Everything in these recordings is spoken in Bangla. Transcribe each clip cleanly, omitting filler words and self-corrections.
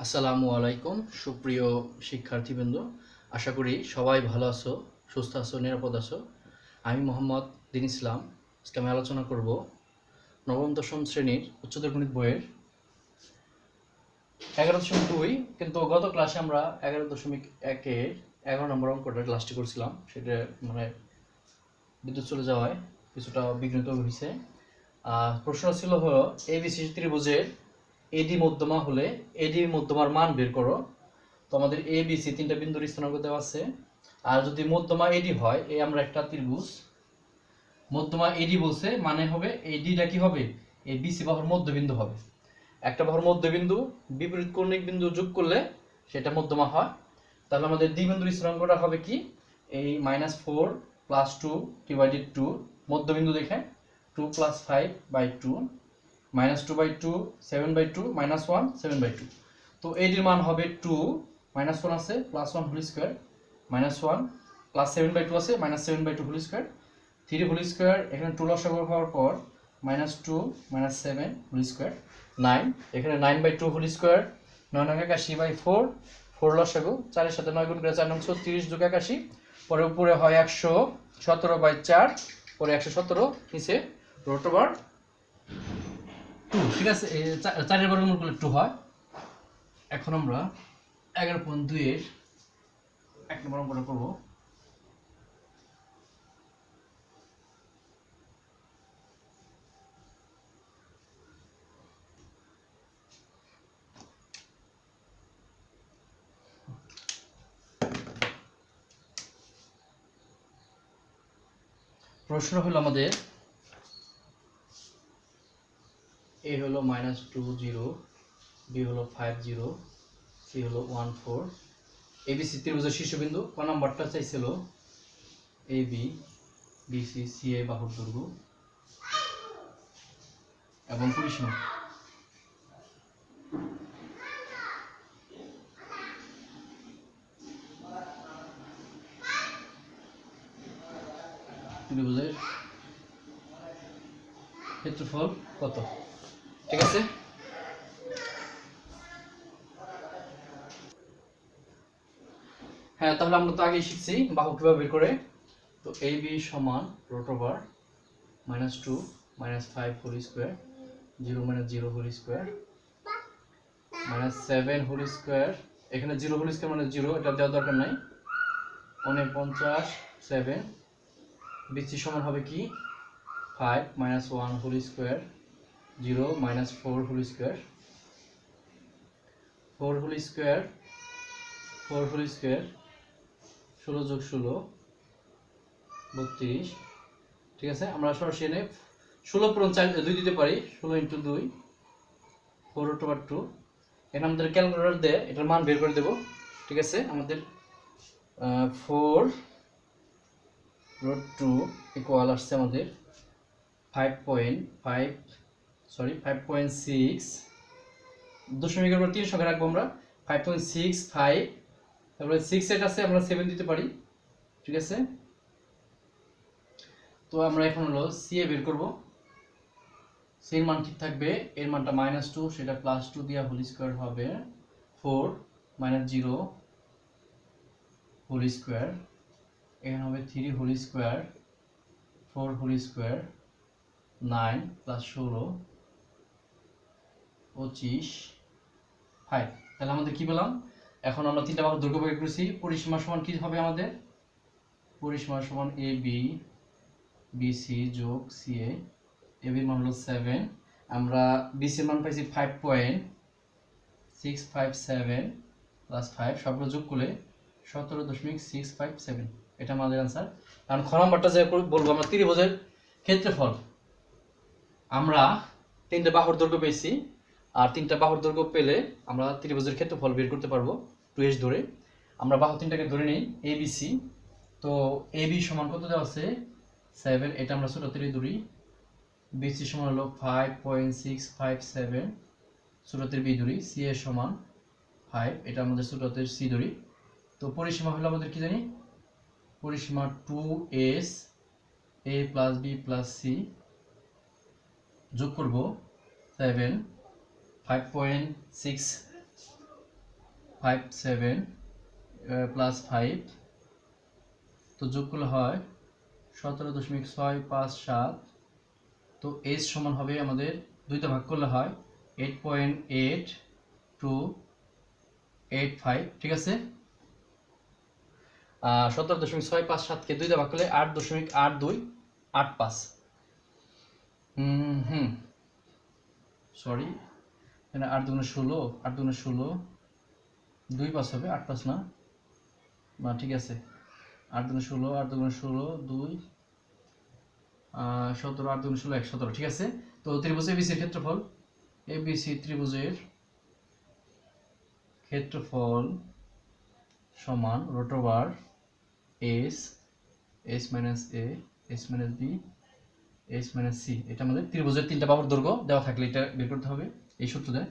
আসসালামু আলাইকুম সুপ্রিয় শিক্ষার্থীবৃন্দ, আশা করি সবাই ভালো আছো, সুস্থ আছো, নিরাপদ আছো। আমি মোহাম্মদ দিন ইসলাম। আজকে আমি আলোচনা করব নবম দশম শ্রেণীর উচ্চতর গণিত বইয়ের 11.2। কিন্তু গত ক্লাসে আমরা 11.1 11 নম্বর অঙ্কটা ক্লাসটি করছিলাম, সেটা বিদ্যুৎ চলে যাওয়ায় কিছুটা বিঘ্নিত হয়েছে। প্রশ্ন ছিল হলো এবিসি ত্রিভুজের এডি মধ্যমা হলে এডি মধ্যমার মান বের করো। তো আমাদের এ বি সি তিনটা বিন্দুর স্থানাঙ্ক দেওয়া আছে। আর যদি মধ্যমা এডি হয়, এই আমরা একটা ত্রিভুজ মধ্যমা এডি বলছে, মানে হবে এডিটা কি হবে, এই বিসি বাহুর মধ্যবিন্দু হবে। একটা বাহুর মধ্যবিন্দু বিপরীত কৌণিক বিন্দু যোগ করলে সেটা মধ্যমা হয়। তাহলে আমাদের দ্বিবিন্দুর স্থানাঙ্কটা হবে কি, এই -4 + 2 / 2 মধ্যবিন্দু দেখে 2 + 5/2 -2/2 7/2 -1 7/2। তো এটির মান হবে 2 -1 আছে +1 হোল স্কয়ার -1 +7/2 আছে -7/2 হোল স্কয়ার 3 হোল স্কয়ার। এখানে 2 লসাগু হওয়ার পর -2 -7 হোল স্কয়ার 9। এখানে 9/2 হোল স্কয়ার 9 9 81/4 4 লসাগু 4 এর সাথে 9 গুণ করে 4 9 36 যোগ 81, পরে উপরে হয় 117/4, পরে 117 নিচে √2। ঠিক আছে, 4 এর বর্গমূল করলে 2 হয়। এখন আমরা 11.2 এর 1 নম্বর অঙ্কটা করব। প্রশ্ন হলো আমাদের এ হলো -20, বি হলো 50, সি হলো 14। এবিসি ত্রিভুজের শীর্ষবিন্দু ক নাম্বারটা চাইছিল এ বি বিসি সি এ বাহুর দৈর্ঘ্য এবং পরিসীমা। ত্রিভুজের ক্ষেত্রফল কত? ঠিক আছে, হ্যাঁ, তাহলে আমরা তো আগেই শিখছি বাহু কিভাবে বের করে। তো এ বি সমান √2 -5 whole square 0 - 0 whole square -7 whole square. এখানে 0 হোল স্কয়ার মানে 0, এটা দেওয়ার দরকার নাই। 49 7। বিসি সমান হবে কি 5 - 1 whole square 0 -4 whole square 4 whole square 4 whole square 16 যোগ 16 32। ঠিক আছে, আমরা সরাসরি এনে 16 পূরণ 4 2 দিতে পারি। 16 × 2 4/2। এখানে আমাদের ক্যালকুলেটর দিয়ে এটার মান বের করে দেব। ঠিক আছে, আমাদের 4/2 ইকুয়াল আসছে আমাদের 5.6। দশমিকের পর 3 সংখ্যা রাখবো আমরা 5.65। তারপরে 6 এর কাছে আমরা 7 দিতে পারি। ঠিক আছে, তো আমরা এখন হলো সি এ বের করব। সি এর মান ঠিক থাকবে, এর মানটা -2, সেটা +2 দিয়া হোল স্কয়ার হবে 4 -0 হোল স্কয়ার। এখানে হবে 3 হোল স্কয়ার 4 হোল স্কয়ার 9 + 16 25 5। তাহলে আমাদের কি পেলাম, এখন আমরা তিনটা বাহুর দৈর্ঘ্য বের করেছি। পরিসীমা সমান কি হবে আমাদের, পরিসীমা সমান এ বি বিসি যোগ সি এ। এ বির মান হলো 7, আমরা বিসির মান পাইছি 5.657 + 5, সবগুলো যোগ করলে 17.657। এটা আমাদের आंसर। কারণ খ নাম্বারটা যে বলবো আমরা ত্রিভুজের ক্ষেত্রফল, আমরা তিনটা বাহুর দৈর্ঘ্য পেয়েছি, আর তিনটা বাহুর দৈর্ঘ্য পেলে আমরা ত্রিভুজের ক্ষেত্রফল বের করতে পারবো 2s ধরে। আমরা বাহু তিনটাকে ধরে নেই এ বি সি। তো এ বি সমান কত দেওয়া আছে 7, এটা আমরা ছোট হাতের ধরি। বিসি সমান হলো 5.657, ছোট হাতের বি ধরি। সি এর সমান 5, এটা আমাদের ছোট হাতের সি ধরি। তো পরিসীমা হলো আমাদের কি জানি, পরিসীমা 2s a + b + c যোগ করব 7 5.6 57 প্লাস 5, তো যোগ করলে হয় 17.657। তো এস সমান হবে আমাদের দুইটা ভাগ করলে হয় 8.8285, ঠিক আছে। 17.657কে দুইটা ভাগ করলে 8.8285। সরি, এখানে 8 দুগুণে 16, 8 দুগুণে 16, 2 5 হবে, 8 5 না, ঠিক আছে। 8 দুগুণে 16, 8 দুগুণে 16, 2 17, 8 দুগুণে 16, 117, ঠিক আছে। তো ত্রিভুজ এবিসির ক্ষেত্রফল, এবিসি ত্রিভুজের ক্ষেত্রফল সমান root over S, S minus A, S minus B, S minus C. এটা আমাদের ত্রিভুজের 3টা বাহুর দৈর্ঘ্য দেওয়া থাকলে এটা বের করতে হবে। এই সূত্র দেয়।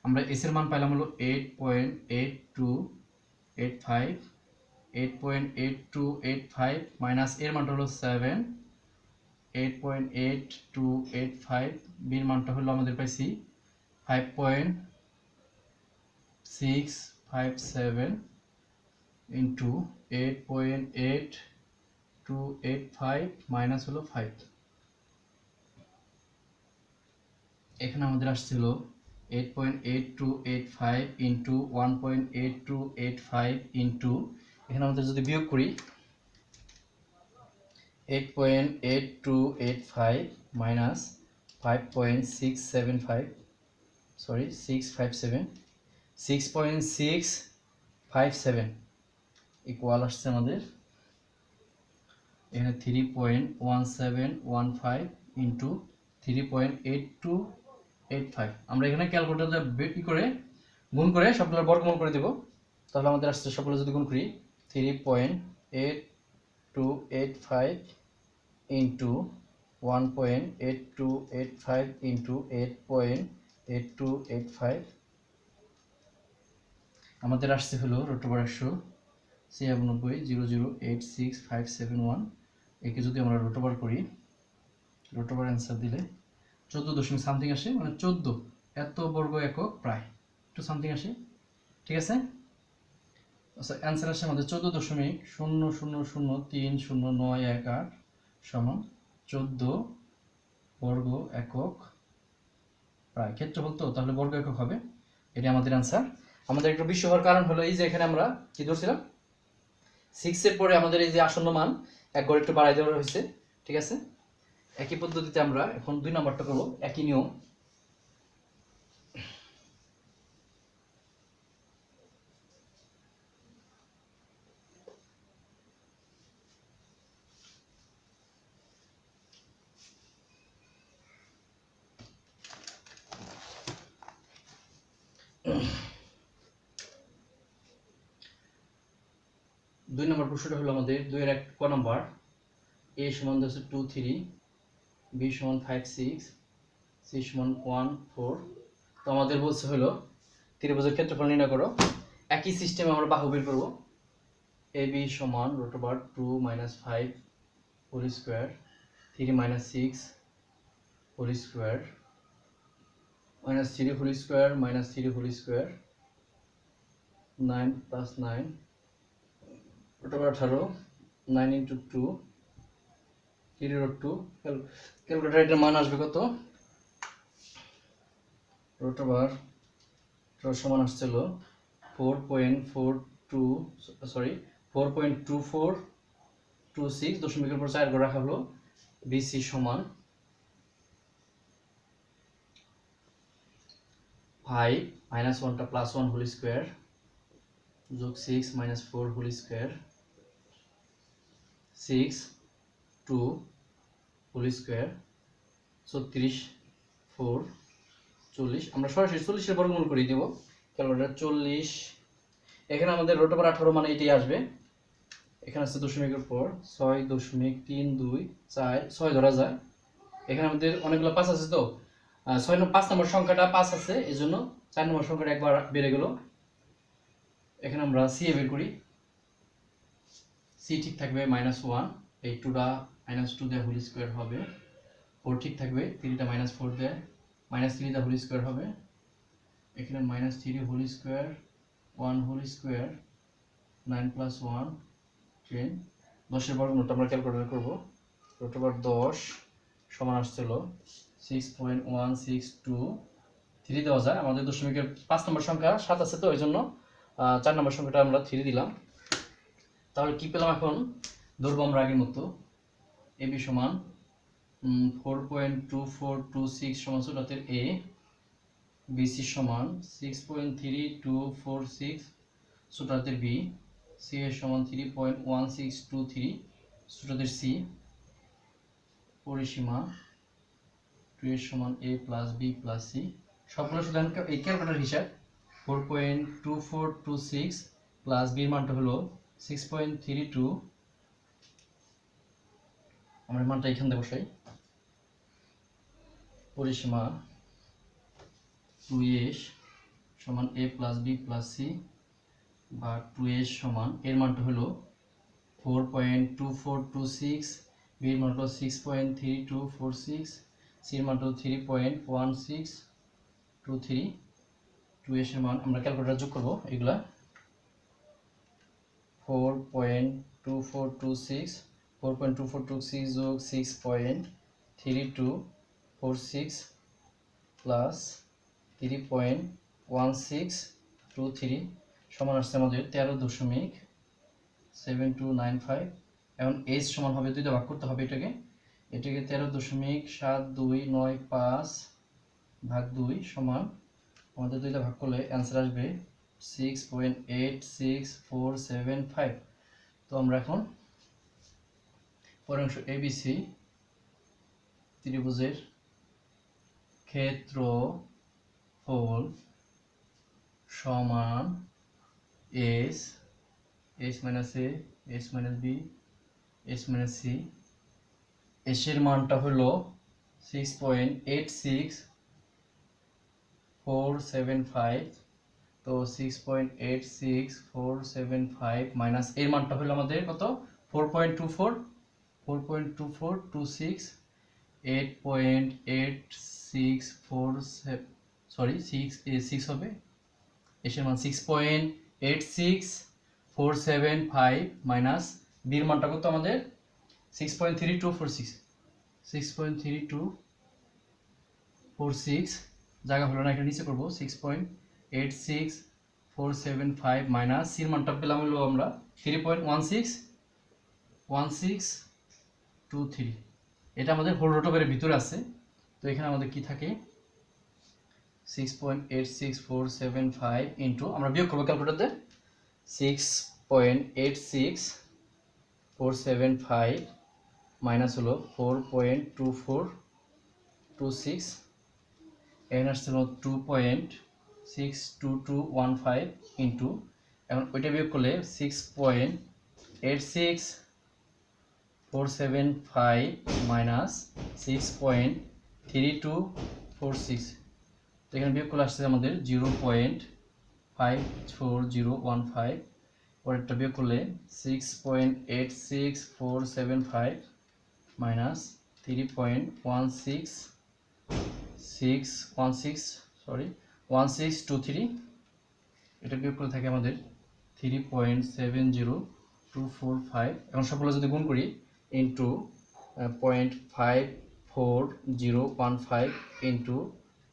আমরা এস এর মান পাইলাম হলো 8.8285, 8.8285 মাইনাস এর মানটা হলো 7, 8.8285, বির মানটা হলো আমাদের পাইছি 5.657 ইন্টু 8.8285 মাইনাস হলো 5। এখানে আমাদের আসছিল 8.8285 ইন্টু 1.8285 ইন্টু, এখানে আমাদের যদি বিয়োগ করি 8.8285 মাইনাস 5.675, সরি 657 ইকুয়াল আসছে আমাদের এখানে 3.1715 ইন্টু 3.8285। আমরা এখানে ক্যালকুলেটর বের করে গুণ করে সবগুলোর বর্গমূল করে দেব। তাহলে আমাদের আসছে সবগুলো যদি গুণ করি 3.8285 ইন্টু 1.8285 ইন্টু 8.8285, আমাদের আসছে হলো রোট ওভার 196,0086571। একে যদি আমরা রোট ওভার করি, রোট ওভার অ্যান্সার দিলে 14 সামথিং আসে, মানে 14 এত বর্গ একক প্রায় একটু সামথিং আসে, ঠিক আছে। আচ্ছা, অ্যান্সার আসে আমাদের 14.00030918 সমান 14 বর্গ একক প্রায়। ক্ষেত্রফল তো, তাহলে বর্গ একক হবে, এটা আমাদের অ্যান্সার। আমাদের একটু বিশ্ব হওয়ার কারণ হলো এই যে এখানে আমরা কি ধরছিলাম 6 এর পরে আমাদের এই যে আসন্ন মান এক ঘর একটু বাড়াই দেওয়া হয়েছে, ঠিক আছে। একই পদ্ধতিতে আমরা এখন 2 নাম্বারটা করবো, একই নিয়ম। দুই নম্বর প্রশ্নটা হলো আমাদের 2 এর 1 ক নাম্বার, a সমান হচ্ছে 2 3, b সমান 5 6, c সমান 1 4। তো আমাদের বলছে হলো ত্রিভুজের ক্ষেত্রফল নির্ণয় করো। একই সিস্টেমে আমরা বাহু বের করব। ab সমান root over 2 5 whole square, 3 6 whole square, -3 whole square, -3 whole square, 9 + 9 root over 18, 9 × 2, 3√2। Calculator এটার মান আসবে কত? রোট ওভার সমান আসছিল 4.2426, দশমিকের উপর 4 রাখা হলো। বিসি সমান 5 -1টা +1 হোল স্কয়ার যোগ 6 -4 হোল স্কয়ার, 6 2 হোল স্কয়ার, 36 4 40। আমরা সরাসরি 40 এর বর্গমূল করে দেব। ক্যালকুলেটর 40, এখানে আমাদের রোট ওভার 18 মানে এটাই আসবে। এখানে আছে দশমিকের পর 6.324, 6 ধরা যায়। এখানে আমাদের অনেকগুলো 5 আছে, তো 5 নম্বর সংখ্যাটা 5 আছে, এজন্য 4 নম্বর সংখ্যাটা একবার বেড়ে গেল। এখানে আমরা সি বের করি। সি ঠিক থাকবে -1, এই 2টা -2 দিয়ে হোল স্কয়ার হবে। 4 ঠিক থাকবে, 3টা -4 দিয়ে -3 দিয়ে হোল স্কয়ার হবে। এখানে -3 whole square 1 whole square 9 plus 1 10 10-এর বর্গমূলটা আমরা ক্যালকুলেট করব। রুট ওভার 10 সমান আসছিল 6.162 দেওয়া যায়। আমাদের দশমিকের 5 নম্বর সংখ্যা 7 আছে, তো এই জন্য 4 নম্বর সংখ্যাটা আমরা 3 দিলাম। তাহলে কি পেলাম এখন? ধরবো আমরা আগের মতো এবি সমান 4.2426 সমান ছোটহাতের এ, বিসি সমান 6.3246 ছোটহাতের বি, সি এর সমান 3.1623 ছোটহাতের সি, পরিসীমা 2 এর সমান a plus B plus C. সবগুলো শুধু এই ক্যালকুলেটর হিসাব। 4.2426 প্লাস বির মানটা হলো 6.32, আমরা মানটা এখান থেকে বসাই। পরিসীমা 2s সমান a plus B plus C বা 2s সমান এর মানটা হলো 4.2426, বির মান হলো 6.3246, সির মান হলো 3.1623, 2s এর মান আমরা ক্যালকুলেটর যোগ করব এগুলা। 4.2426 যোগ 6.3246 প্লাস 3.1623 সমান আসছে আমাদের 13.7295। এখন h সমান হবে 2 দিয়ে ভাগ করতে হবে এটাকে 13.7295 ভাগ 2 সমান আমাদের 2 দিয়ে ভাগ করলে অ্যান্সার আসবে 6.86475। তো আমরা এখন পরের অংশ এবিসি ত্রিভুজের ক্ষেত্রফল সমান S minus A, S minus B, S minus C. এসের মানটা হলো 6.86475, তো 6.86475 মাইনাস এর মানটা হলো আমাদের কত? 4.2426 8.8647, সরি 6 হবে। এসের মান 6.86475 মাইনাস বির মানটা কত আমাদের? 6.3246, 6.3246 জায়গা হলো না, এটা নিচে করবো। 6.86475 মাইনাস সির মানটা পেলাম হলো আমরা 3.1623। এটা আমাদের হোল রুট ওভারের ভিতরে আছে, তো এখানে আমাদের কি থাকে? 6.86475 ইন্টু আমরা বিয়োগ করবো ক্যালকুলেটরতে 6.86475 মাইনাস হলো 4.2426, এখানে আসছে হলো 2.62215 ইন্টু এখন ওইটা বিয়োগ করলে 6.86475 মাইনাস 6.3246, তো এখানে বিয়োগ করলে আসছে আমাদের 0.54015, পরেরটা বিয়োগ করলে 6.86475 মাইনাস 3.1623, এটা বিয়োগ করে থাকে আমাদের 3.70245। এখন সবগুলো যদি গুণ করি ইন্টু 0.54015 ইন্টু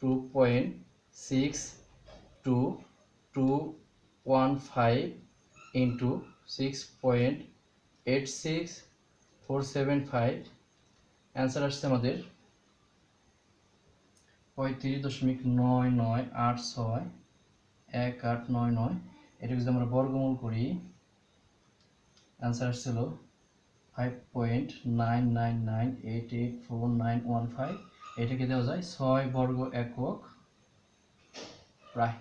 2.62215 ইন্টু 6.86475, অ্যান্সার আসছে আমাদের 35.99861899। এটা যদি আমরা বর্গমূল করি অ্যান্সার আসছিল 5.999884915। এটাকে দেওয়া যায় 6 বর্গ একক প্রায়।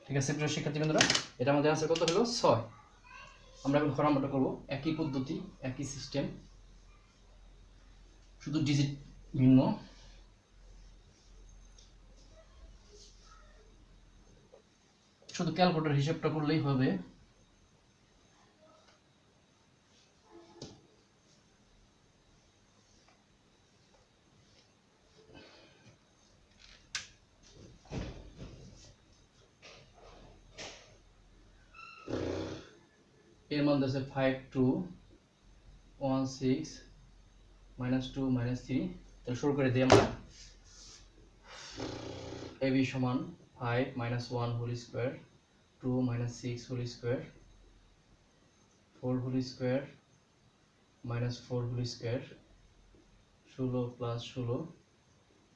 ঠিক আছে প্রিয় শিক্ষার্থীবৃন্দরা, এটা আমাদের অ্যান্সার কত হলো? 6। আমরা এখন ঘর নাম্বারটা করবো, একই পদ্ধতি একই সিস্টেম, শুধু ডিজিট ভিন্ন। শুধু ক্যালকুলেটর হিসাবটা করলেই হবে। এর মান দিয়েছে 5216 -2 -3। তাহলে শুরু করে দিই আমরা। ab সমান 5 - 1 whole square 2 - 6 whole square 4 whole square -4 whole square 16 + 16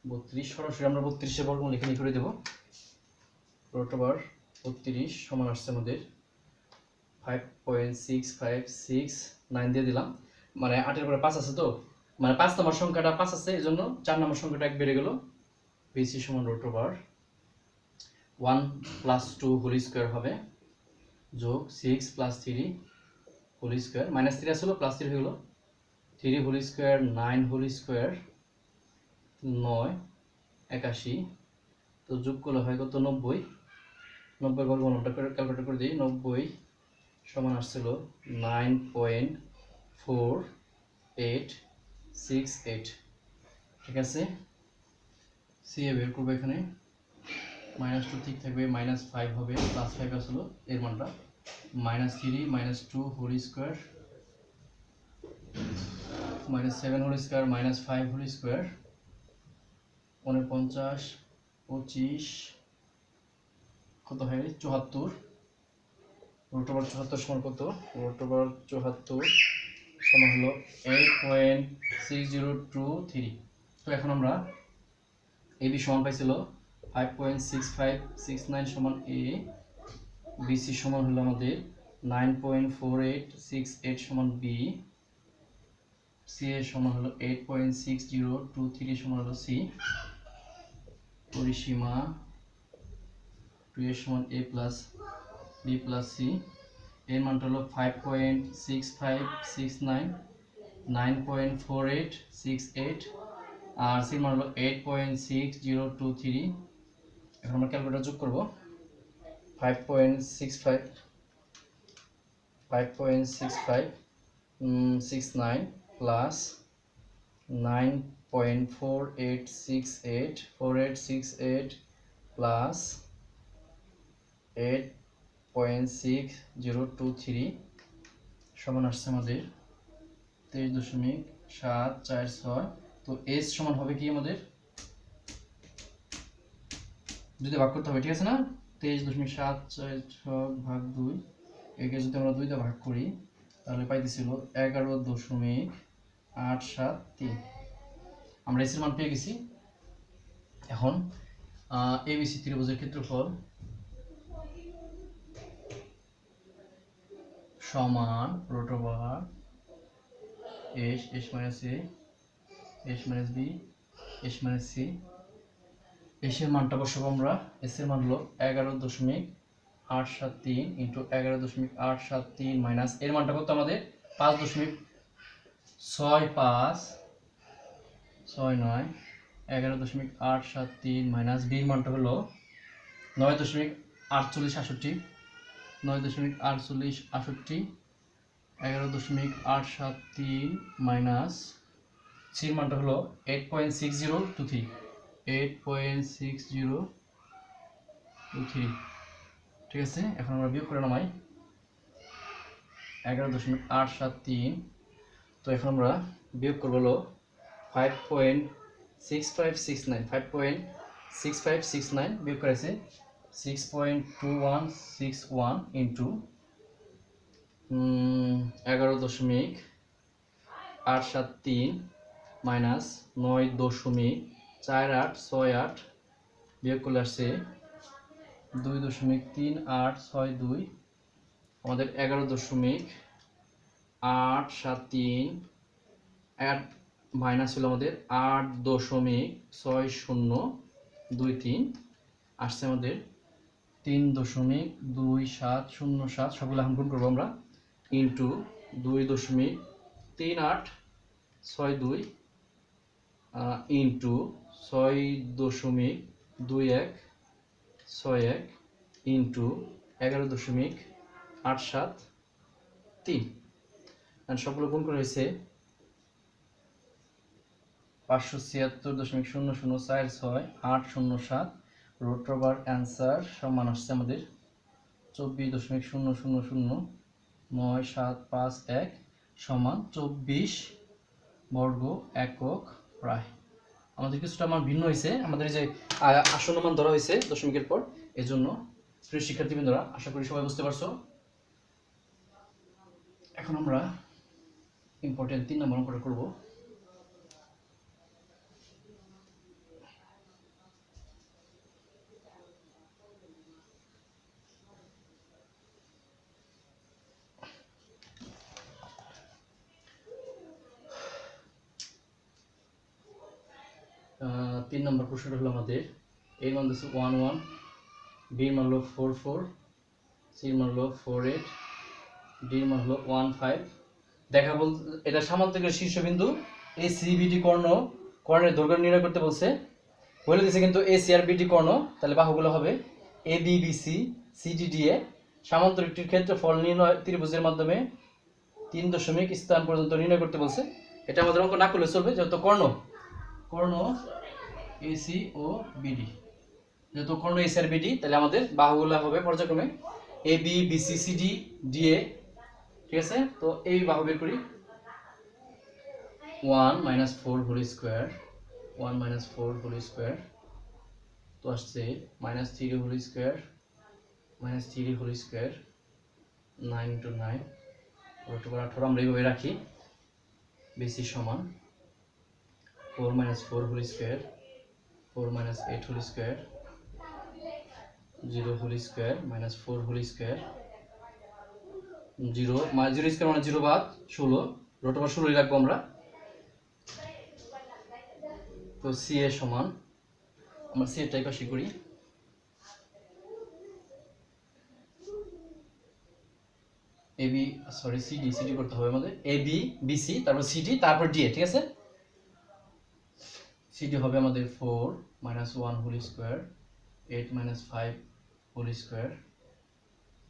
32। সরাসরি আমরা 32 এর বর্গমূল এখানে করে দেব। √32 সমান আসছে আমাদের 5.6569 দিয়ে দিলাম। মানে 8 এর পরে 5 আছে, তো মানে 5 নম্বর সংখ্যাটা 5 আছে, এজন্য 4 নম্বর সংখ্যাটা এক বেড়ে গেল। BC সমান √1 + 2 হোল স্কয়ার হবে যোগ 6 + 3 হোল স্কয়ার, -3 আসলো +3 হয়ে গেল, 3 হোল স্কয়ার 9 হোল স্কয়ার 9 81। তো যোগ করলে হয় কত? 90। 90 বর্গমূলটা করে ক্যালকুলেট করে দিই। 90 সমান আসছিল 9.4868। ঠিক আছে, সি এ বের করবো। এখানে -2 ঠিক থাকবে, -5 হবে, +5 আসলো এর মানটা, -3 - 2 whole square -7 whole square -5 whole square 49 25 কত হয়? 74। √74 সমান কত? √74 সমান হলো 8.6023। তো এখন আমরা AB সমান পাইছিল 5.6569 সমান A, BC সমান হলো আমাদের 9.4868 সমান B, CA সমান হলো 8.6023 সমান হলো C। পরিসীমা 2 এর সমান A + B + C। এর মানটা হলো 5.6569 9.4868 আর সি মান হলো 8.6023। এখন আমরা ক্যালকুলেটর যোগ করব। 5.6569 প্লাস 9.4868 প্লাস 8.6023 সমান আসছে আমাদের 23.746। তো এস সমান হবে কি আমাদের? যদি ভাগ করতে হবে, ঠিক আছে না? 23.746 ভাগ 2, একে যদি আমরা 2 দিয়ে ভাগ করি তাহলে পাইতেছিল 11.873। আমরা এস এর মান পেয়ে গেছি। এখন ABC ত্রিভুজের ক্ষেত্রফল সমান √S S - A S - B S - C। S এর মানটা বসাবো আমরা। S এর মান হলো 11.873 ইন্টু 11.873 মাইনাস এর মানটা কত আমাদের? 5.6569 11.873 মাইনাস B এর মানটা হলো 9.4868 9.4868 11.873 মাইনাস সি এর মানটা হলো 8.6023 8.6023। ঠিক আছে, এখন আমরা বিয়োগ করে নামাই 11.873। তো এখন আমরা বিয়োগ করব হলো 5.6569 বিয়োগ করেছে 6.2161 ইন্টু 11.873 মাইনাস 9.4868 বিয়োগ করলে আসছে 2.3862। আমাদের 11.873 মাইনাস হলো আমাদের 8.6023 আসছে আমাদের 3.2707। সবগুলো এখন গুণ করবো আমরা ইন্টু 2.3862 ইন্টু 6.2161 ইন্টু 11.873। সবগুলো গুণ করে হয়েছে 576.0046807। √অ্যান্সার সমান আসছে আমাদের 24.000 9 7 5 1 সমান 24 বর্গ একক প্রায়। আমাদের কিছুটা মান ভিন্ন হয়েছে, আমাদের যে আসন্ন মান ধরা হয়েছে দশমিকের পর, এজন্য প্রিয় শিক্ষার্থীবৃন্দরা আশা করি সবাই বুঝতে পারছো। এখন আমরা ইম্পর্টেন্ট 3 নম্বর অঙ্কটা করব। তিন নম্বর প্রশ্নটা হলো আমাদের এর মান দিচ্ছে 1 1, বির মান হলো 4 4, সির মান হলো 4 8, ডির মান হলো 1 5। দেখা বল এটা সামান্তরিকের শীর্ষবিন্দু এই সিবিডি কর্ণের দৈর্ঘ্য নির্ণয় করতে বলছে, বলে দিয়েছে কিন্তু এ সি আর বিডি কর্ণ, তাহলে বাহুগুলো হবে A B B C C D D A. সামান্তরিকটির ক্ষেত্রফল নির্ণয় ত্রিভুজের মাধ্যমে 3 দশমিক স্থান পর্যন্ত নির্ণয় করতে বলছে। এটা আমাদের অঙ্ক না করলে চলবে, যেহেতু কর্ণ এসি ও বিডি, যেহেতু কর্ণ এসি আর বিডি, তাহলে আমাদের বাহুগুলো হবে পর্যায়ক্রমে A B B C C D D A. ঠিক আছে, তো এই বাহু বের করি। 1 - 4 হোল স্কয়ার, 1 - 4 হোল স্কয়ার, তো আসছে -3 হোল স্কয়ার, -3 হোল স্কয়ার, 9 × 9 √18। আমরা এইভাবে রাখি। বেসি সমান 4 - 4 whole square, 4 - 8 whole square, 0 whole square, -4 whole square, 0 square মানে 0 বাদ 16, √16 রাখবো আমরা। তো সি এর সমান, আমরা সি এর টাইপ আসি করি। এবি সরি সিডি করতে হবে আমাদের, এবি বিসি তারপর সিডি তারপর ডিএ। ঠিক আছে, সিডি হবে আমাদের 4 - 1 whole square, 8 - 5 whole square,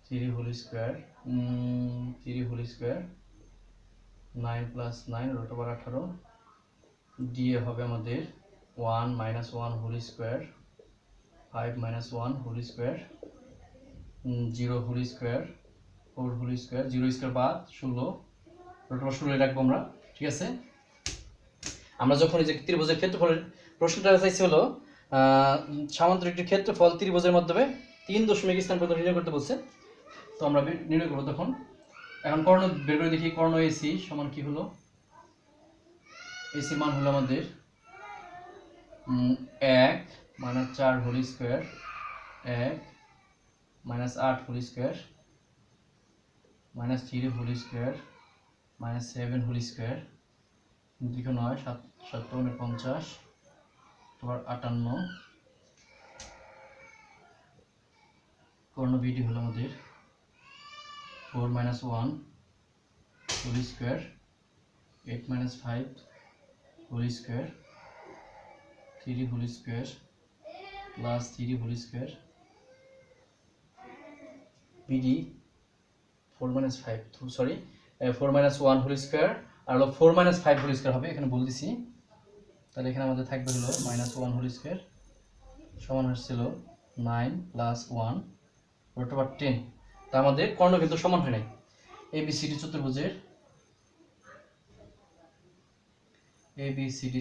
3 whole square, 3 whole square, 9 + 9 √18। DA হবে আমাদের 1 - 1 whole square, 5 - 1 whole square, 0 whole square, 4 whole square, 0 square বাদ 16, √16 রাখবো আমরা। ঠিক আছে, আমরা যখন এই যে ত্রিভুজের ক্ষেত্রফলের প্রশ্নটা চাইছি হলো সামান্তরিকটির ক্ষেত্রফল ত্রিভুজের মাধ্যমে 3 দশমিক স্থান পর্যন্ত নির্ণয় করতে বলছে, তো আমরা নির্ণয় করবো তখন। এখন কর্ণ বের করে দেখি, কর্ণ এসি সমান কি হলো। এসি মান হলো আমাদের 1 - 4 whole square, 1 - 8 whole square, -3 whole square, -7 whole square, 2 9 7 7 49, তারপর 58। কর্ণ বিডি হলো আমাদের 4 - 1 whole square, 8 - 5 whole square, 3 whole square, +3 whole square, BD 4 - 5 sorry 4 - 1 whole square, আর হলো 4 - 5 হোল স্কয়ার হবে, এখানে বল দিছি। তাহলে এখানে আমাদের থাকবে হলো -1 হোল স্কয়ার সমান হচ্ছিল 9 + 1 √10। তা আমাদের কর্ণ কিন্তু সমান হয় নাই। এবিসিডি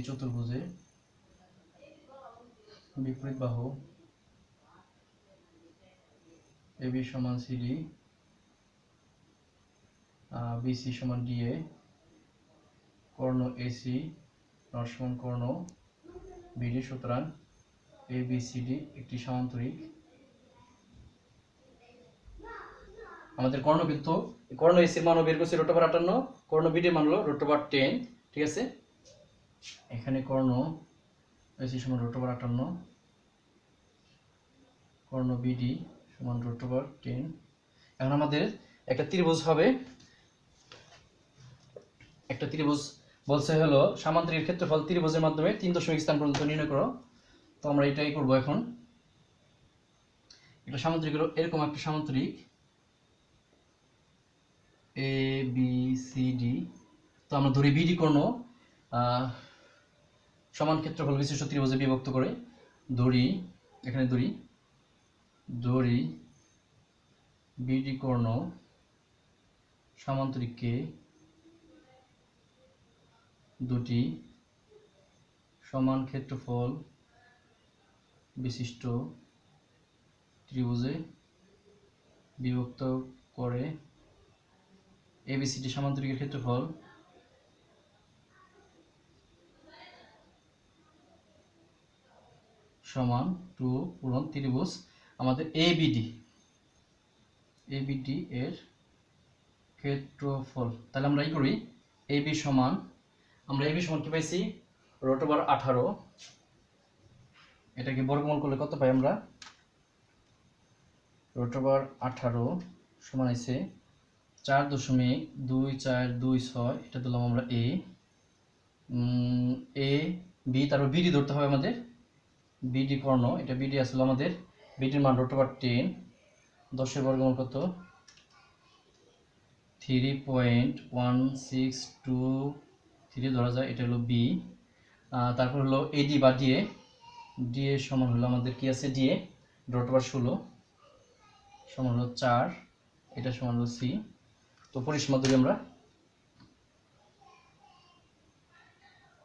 চতুর্ভুজের বিপরীত বাহু এবি সমান সিডি, বিসি সমান ডিএ, কর্ণ এসি নট সমান কর্ণ বিডি, সুতরাং এবিসিডি একটি সামান্তরিক। আমাদের কর্ণ কিন্তু কর্ণ এসির মান বের করছি √58, কর্ণ বিডির মান হলো √10। ঠিক আছে, এখানে কর্ণ এসি সমান √58, কর্ণ বিডি সমান √10। এখন আমাদের একটা ত্রিভুজ হবে, একটা ত্রিভুজ বলছে হলো সামান্তরিক ক্ষেত্রফল ত্রিভুজের মাধ্যমে 3 দশমিক স্থান পর্যন্ত নির্ণয় করো। তো আমরা এটাই করব। এখন এটা সামান্তরিক এরকম একটা সামান্তরিক এ বি সি ডি, তো আমরা ধরি বিডি কর্ণ সমান ক্ষেত্রফল বিশিষ্ট ত্রিভুজে বিভক্ত করে ধরি, এখানে ধরি বিডি কর্ণ সামান্তরিককে দুটি সমান ক্ষেত্রফল বিশিষ্ট ত্রিভুজে বিভক্ত করে এবিসিডি সামান্তরিকের ক্ষেত্রফল সমান 2 পূরণ ত্রিভুজ আমাদের এবিডি এর ক্ষেত্রফল। তাহলে আমরা করি এবি সমান, আমরা এবি সমান কি পাইছি √18, এটাকে বর্গমূল করলে কত পাই আমরা √18 সমান আছে 4.2426, এটা দিলাম আমরা এ বি, তারপর বিডি ধরতে হবে আমাদের, বিডি কর্ণ, এটা বিডি আসলে আমাদের বিডির মান √10, 10 বর্গমূল কত 3.1623 ধরা যায়, এটা হলো বি। তারপর হলো এডি বা ডিএ, ডিএ সমান হলো আমাদের কি আছে ডিএ √16 সমান হলো 4, এটা সমান হলো সি। তো পরিসীমা ধরি আমরা,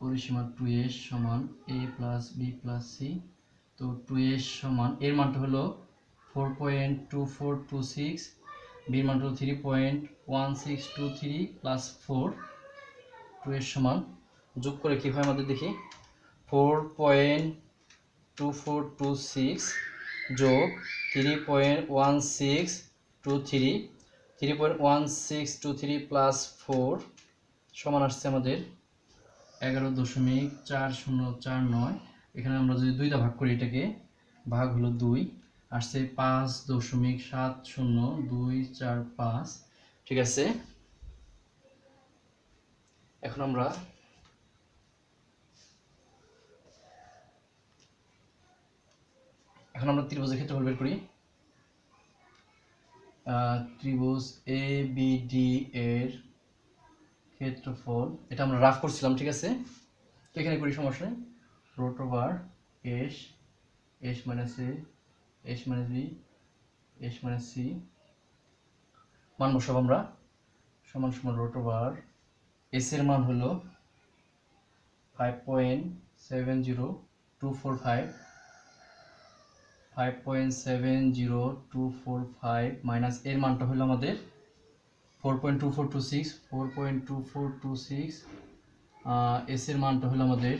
পরিসীমা 2s সমান a plus B plus C. তো 2s সমান এর মানটা হলো 4.2426, বির মানটা হলো 3.1623 প্লাস 4, 2s সমান যোগ করে কি হয় আমাদের দেখি 4.2426 যোগ 3.1623, 3.1623 প্লাস 4 সমান আসছে আমাদের 11.4049। এখানে আমরা যদি 2 দা ভাগ করি, এটাকে ভাগ হলো 2, আসছে 5.70245। ঠিক আছে, এখন আমরা ত্রিভুজের ক্ষেত্রফল বের করি। ত্রিভুজ এ বি ডি এর ক্ষেত্রফল, এটা আমরা রাফ করছিলাম, ঠিক আছে। তো এখানে করি, সমস্যা নেই, √s s minus A s minus B s minus C মান বসাবো আমরা, সমান সমান √s এর মান হলো 5.70245 মাইনাস এর মানটা হলো আমাদের 4.2426, এস এর মানটা হলো আমাদের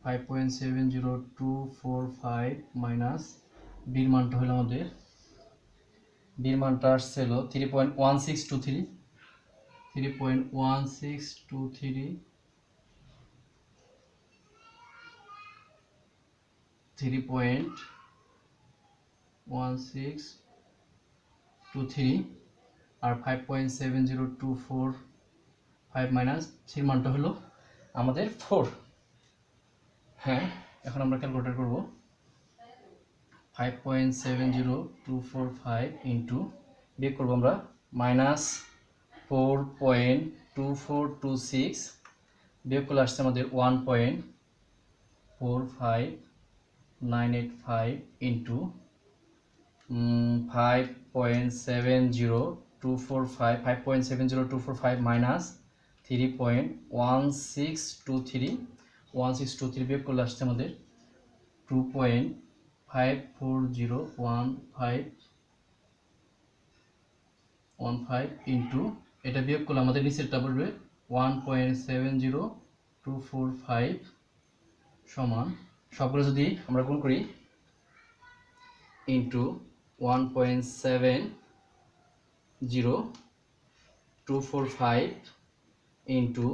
5.70245 মাইনাস বির মানটা হলো আমাদের, বির মানটা আসছে হলো 3.1623, 3.1623 আর 5.70245 মাইনাস সির মানটা হলো আমাদের 4। হ্যাঁ, এখন আমরা ক্যালকুলেটর করব। 5.70245 ইন্টু বিয়োগ করবো আমরা -4.2426, বিয়োগ করলে আসছে আমাদের 1.45985 ইন্টু 5.70245 মাইনাস 3.1623 বিয়োগ করলে আসছে আমাদের 2.54015 ইন্টু, এটা বিয়োগ করলে আমাদের নিচেরটা পড়বে 1.70245 সমান, সবগুলো যদি আমরা গুণ করি ইন্টু 1.70245 ইন্টু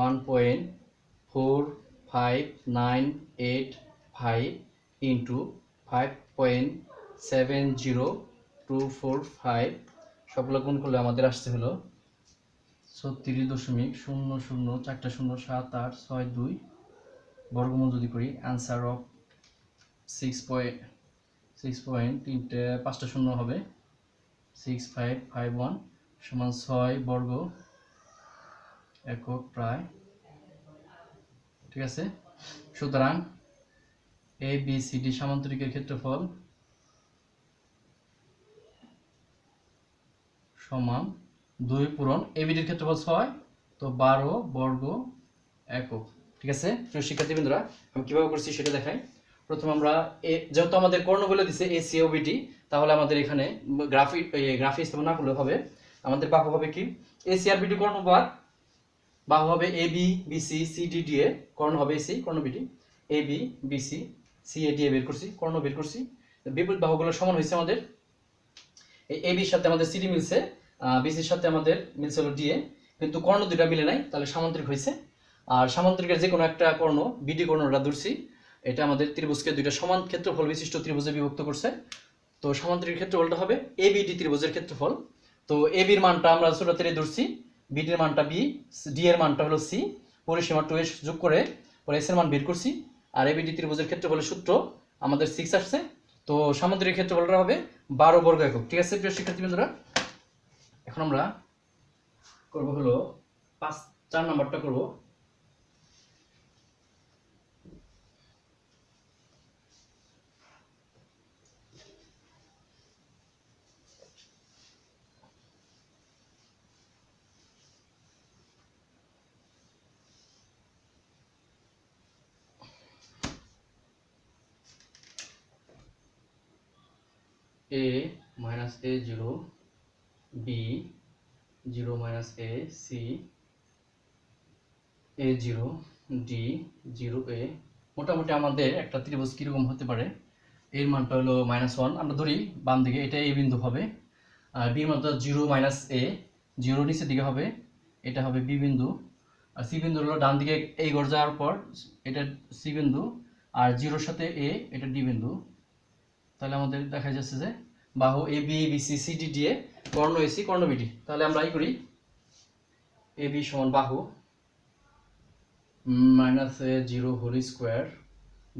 1.4985 ইন্টু 5.70245 সবগুলো গুণ করলে আমাদের আসছে হলো 36.00407862 বর্গমূল যদি করি অ্যান্সার অফ 6.3 5টা শূন্য হবে 6551 সমান 6 বর্গ একক প্রায়। ঠিক আছে, সুতরাং এ বি সি ডি সামান্তরিকের ক্ষেত্রফল সমান 2 পূরণ এবিডির ক্ষেত্রফল 6, তো 12 বর্গ একক। ঠিক আছে প্রিয় শিক্ষার্থীবৃন্দরা, আমি কিভাবে করছি সেটা দেখাই। প্রথমে আমরা যেহেতু আমাদের কর্ণ বলে দিছে এসি ও বিডি, তাহলে আমাদের এখানে গ্রাফে স্থাপন না করলে হবে। আমাদের বাহু হবে কি এসি আর বিডি কর্ণ বাহু হবে A B BC C D D A, কর্ণ হবে এসি কর্ণ BD, A B BC C A D A বের করছি, কর্ণ বের করছি। বিপরীত বাহুগুলো সমান হয়েছে আমাদের। এই এ বির সাথে আমাদের সিডি মিলছে, বিসির সাথে আমাদের মিলছে হলো ডিএ, কিন্তু কর্ণ দুটা মিলে নাই, তাহলে সামান্তরিক হয়েছে। আর সামান্তরিকের যে কোনো একটা কর্ণ বিডি কর্ণটা ধরছি, এটা আমাদের ত্রিভুজকে দুইটা সমান ক্ষেত্রফল বিশিষ্ট ত্রিভুজে বিভক্ত করছে। তো সামান্তরিক ক্ষেত্রফলটা হবে এ বিডি ত্রিভুজের ক্ষেত্রফল। তো এ বির মানটা আমরা ছোট থেকে ধরছি, বিডির মানটা বি, ডি এর মানটা হলো সি, পরিসীমা 2 এর যোগ করে পরে এস এর মান বের করছি। আর এ বিডি ত্রিভুজের ক্ষেত্রফলের সূত্র আমাদের 6 আসছে। তো সামান্তরিক ক্ষেত্রফলটা হবে 12 বর্গ একক। ঠিক আছে প্রিয় শিক্ষার্থীবৃন্দরা, এখন আমরা করব হলো 4 নাম্বারটা করব। a minus a0, b 0 minus a, c a0, d 0a। মোটামুটি আমাদের একটা ত্রিভুজ কিরকম হতে পারে, এর মানটা হলো -1, আমরা ধরি বাম দিকে এটা a বিন্দু হবে, আর b মানটা 0 minus a, 0 নিচের দিকে হবে, এটা হবে b বিন্দু, আর c বিন্দু হলো ডান দিকে এই ঘর যাওয়ার পর এটা c বিন্দু, আর 0 সাথে a, এটা d বিন্দু। তাহলে আমাদের দেখা যাচ্ছে যে বাহু A B BC C D D A, কর্ণ এসি কর্ণ বিডি। তাহলে আমরা এই করি এ বি সমান বাহু -a0 whole square,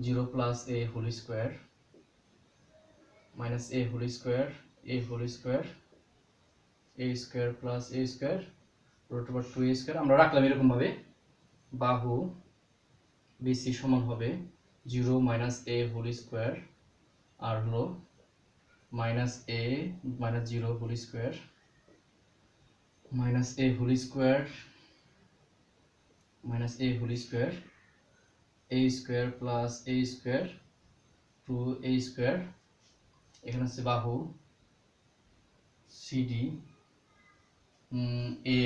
0 plus a whole square, minus a whole square, a whole square, a square plus a square root over 2a square. আমরা রাখলাম এরকম ভাবে। বাহু বিসি সমান হবে 0 মাইনাস a হোল স্কোয়ার, আর হলো minus a minus 0 whole square, minus a whole square, minus a whole square, a square plus a square 2a square. এখানে আছে বাহু সিডি এ